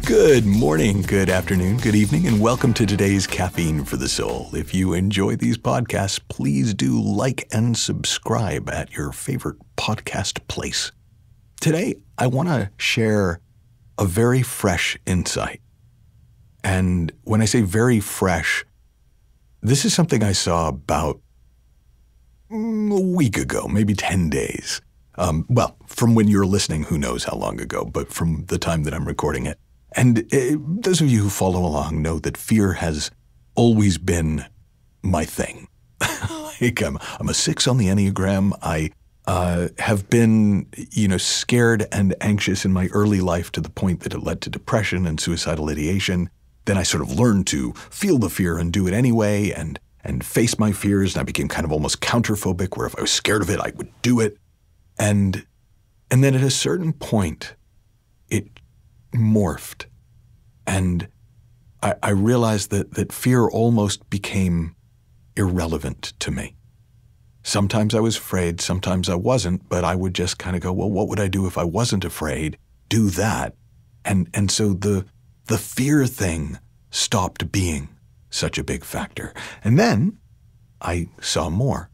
Good morning, good afternoon, good evening, and welcome to today's Caffeine for the Soul. If you enjoy these podcasts, please do like and subscribe at your favorite podcast place. Today, I want to share a very fresh insight. And when I say very fresh, this is something I saw about a week ago, maybe 10 days. From when you're listening, who knows how long ago, but from the time that I'm recording it. And those of you who follow along know that fear has always been my thing. I'm a 6 on the Enneagram. I have been, scared and anxious in my early life to the point that it led to depression and suicidal ideation. Then I sort of learned to feel the fear and do it anyway and face my fears. And I became kind of almost counterphobic, where if I was scared of it, I would do it. And then at a certain point, it morphed. And I realized that fear almost became irrelevant to me. Sometimes I was afraid, sometimes I wasn't, but I would just kind of go, well, what would I do if I wasn't afraid? Do that. And so the fear thing stopped being such a big factor. And then I saw more.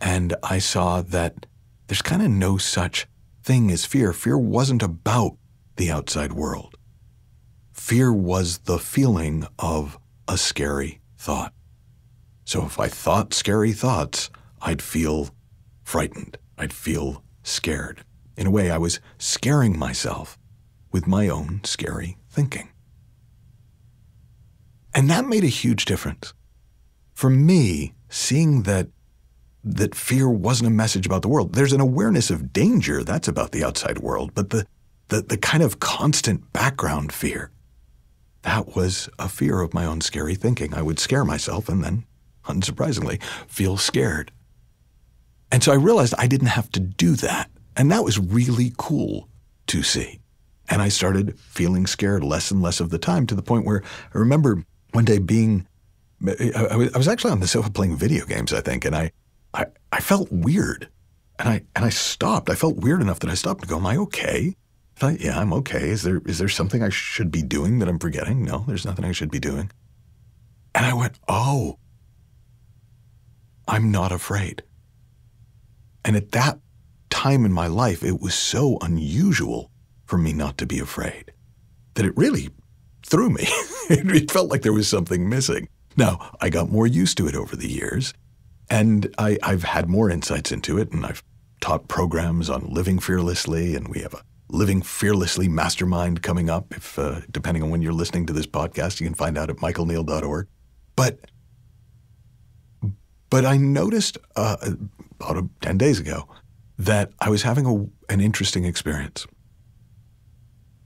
And I saw that there's kind of no such thing as fear. Fear wasn't about the outside world. Fear was the feeling of a scary thought. So if I thought scary thoughts, I'd feel frightened. I'd feel scared. In a way, I was scaring myself with my own scary thinking. And that made a huge difference. For me, seeing that fear wasn't a message about the world. There's an awareness of danger, that's about the outside world, but the kind of constant background fear, that was a fear of my own scary thinking. I would scare myself and then, unsurprisingly, feel scared. And so I realized I didn't have to do that. And that was really cool to see. And I started feeling scared less and less of the time, to the point where I remember one day I was actually on the sofa playing video games, I think, and I felt weird. And I stopped. I felt weird enough that I stopped and go, am I okay? I thought, yeah, I'm okay. Is there something I should be doing that I'm forgetting? No, there's nothing I should be doing. And I went, oh, I'm not afraid. And at that time in my life, it was so unusual for me not to be afraid that it really threw me. It felt like there was something missing. Now, I got more used to it over the years, and I've had more insights into it, and I've taught programs on living fearlessly, and we have a Living Fearlessly Mastermind coming up. If depending on when you're listening to this podcast, you can find out at michaelneill.org. But I noticed about 10 days ago that I was having an interesting experience.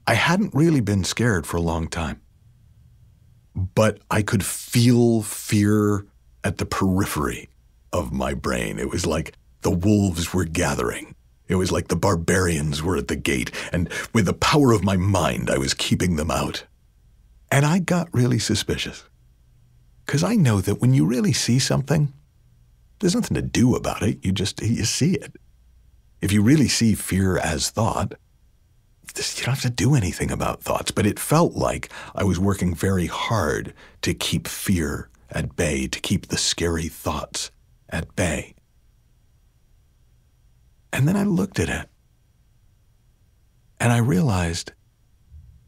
I hadn't really been scared for a long time, but I could feel fear at the periphery of my brain. It was like the wolves were gathering. It was like the barbarians were at the gate, and with the power of my mind, I was keeping them out. And I got really suspicious, because I know that when you really see something, there's nothing to do about it. You see it. If you really see fear as thought, you don't have to do anything about thoughts. But it felt like I was working very hard to keep fear at bay, to keep the scary thoughts at bay. And then I looked at it, and I realized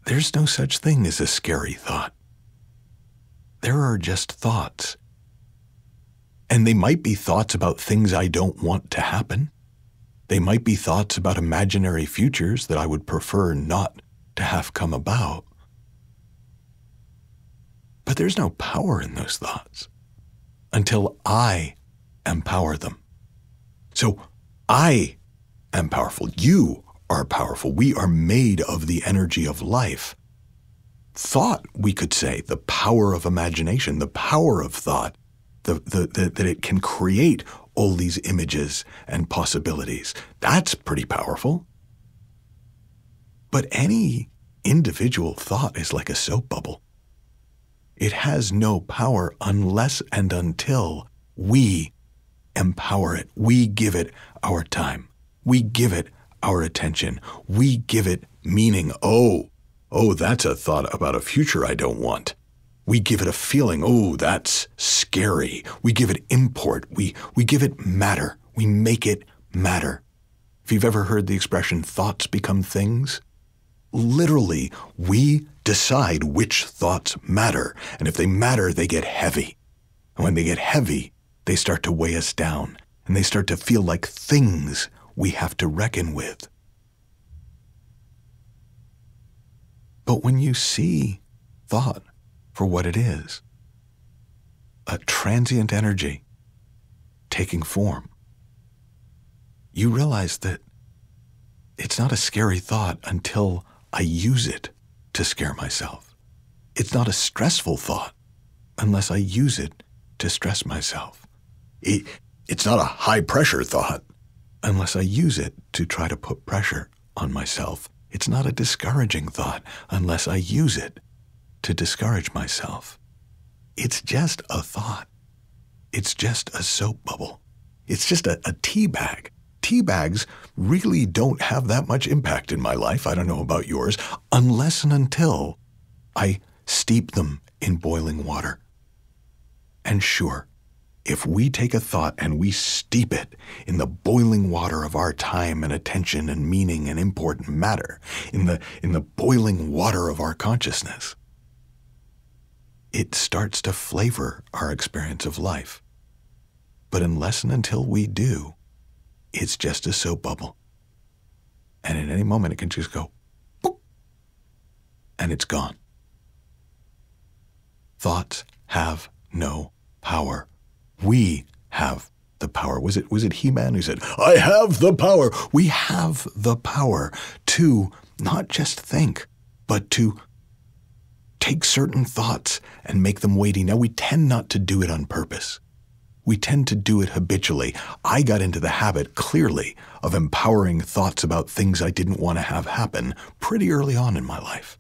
there's no such thing as a scary thought. There are just thoughts. And they might be thoughts about things I don't want to happen. They might be thoughts about imaginary futures that I would prefer not to have come about. But there's no power in those thoughts until I empower them. So I am powerful. You are powerful. We are made of the energy of life. Thought, we could say, the power of imagination, the power of thought, that it can create all these images and possibilities. That's pretty powerful. But any individual thought is like a soap bubble. It has no power unless and until we empower it. We give it our time. We give it our attention. We give it meaning. Oh, that's a thought about a future I don't want. We give it a feeling. Oh, that's scary. We give it import. We give it matter. We make it matter. If you've ever heard the expression, thoughts become things, literally, we decide which thoughts matter. And if they matter, they get heavy. And when they get heavy, they start to weigh us down. And they start to feel like things we have to reckon with. But when you see thought for what it is, a transient energy taking form, you realize that it's not a scary thought until I use it to scare myself. It's not a stressful thought unless I use it to stress myself. It's not a high-pressure thought unless I use it to try to put pressure on myself. It's not a discouraging thought unless I use it to discourage myself. It's just a thought. It's just a soap bubble. It's just a tea bag. Tea bags really don't have that much impact in my life, I don't know about yours, unless and until I steep them in boiling water. And sure, if we take a thought and we steep it in the boiling water of our time and attention and meaning and import and matter, in the boiling water of our consciousness, it starts to flavor our experience of life. But unless and until we do, it's just a soap bubble. And at any moment it can just go, boop, and it's gone. Thoughts have no power. We have the power. Was it He-Man who said, I have the power? We have the power to not just think, but to take certain thoughts and make them weighty. Now, we tend not to do it on purpose. We tend to do it habitually. I got into the habit, clearly, of empowering thoughts about things I didn't want to have happen pretty early on in my life,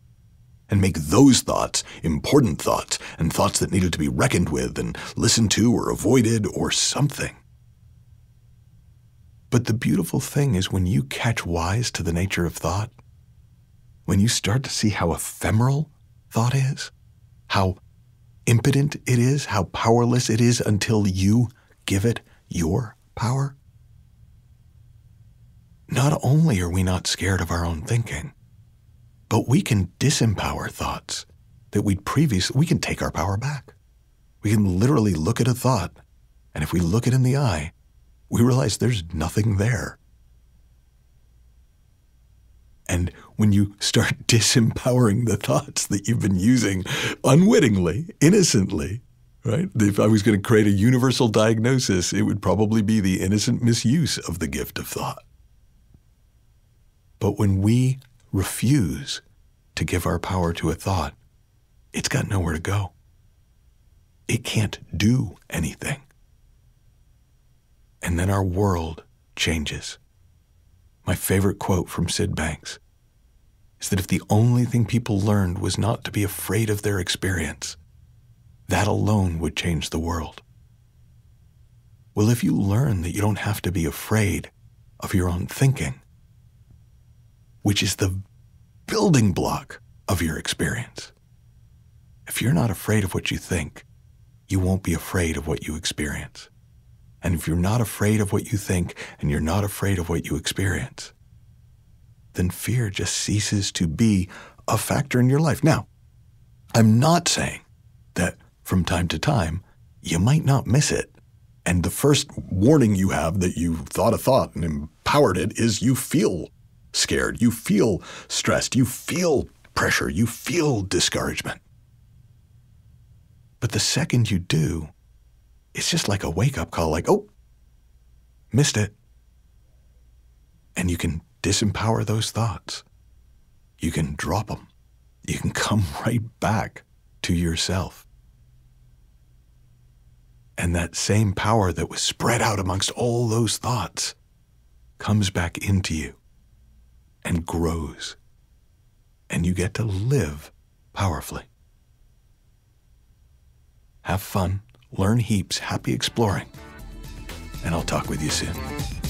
and make those thoughts important thoughts and thoughts that needed to be reckoned with and listened to or avoided or something. But the beautiful thing is when you catch wise to the nature of thought, when you start to see how ephemeral thought is, how impotent it is, how powerless it is until you give it your power, not only are we not scared of our own thinking, but we can disempower thoughts that we can take our power back. We can literally look at a thought, and if we look it in the eye, we realize there's nothing there. And when you start disempowering the thoughts that you've been using unwittingly, innocently, right? If I was going to create a universal diagnosis, it would probably be the innocent misuse of the gift of thought. But when we refuse to give our power to a thought, it's got nowhere to go. It can't do anything. And then our world changes. My favorite quote from Syd Banks is that if the only thing people learned was not to be afraid of their experience, that alone would change the world. Well, if you learn that you don't have to be afraid of your own thinking, which is the building block of your experience, if you're not afraid of what you think, you won't be afraid of what you experience. And if you're not afraid of what you think and you're not afraid of what you experience, then fear just ceases to be a factor in your life. Now, I'm not saying that from time to time you might not miss it. And the first warning you have that you thought a thought and empowered it is you feel scared, you feel stressed, you feel pressure, you feel discouragement. But the second you do, it's just like a wake-up call, like, oh, missed it. And you can disempower those thoughts. You can drop them. You can come right back to yourself. And that same power that was spread out amongst all those thoughts comes back into you and grows. And you get to live powerfully. Have fun. Learn heaps. Happy exploring. And I'll talk with you soon.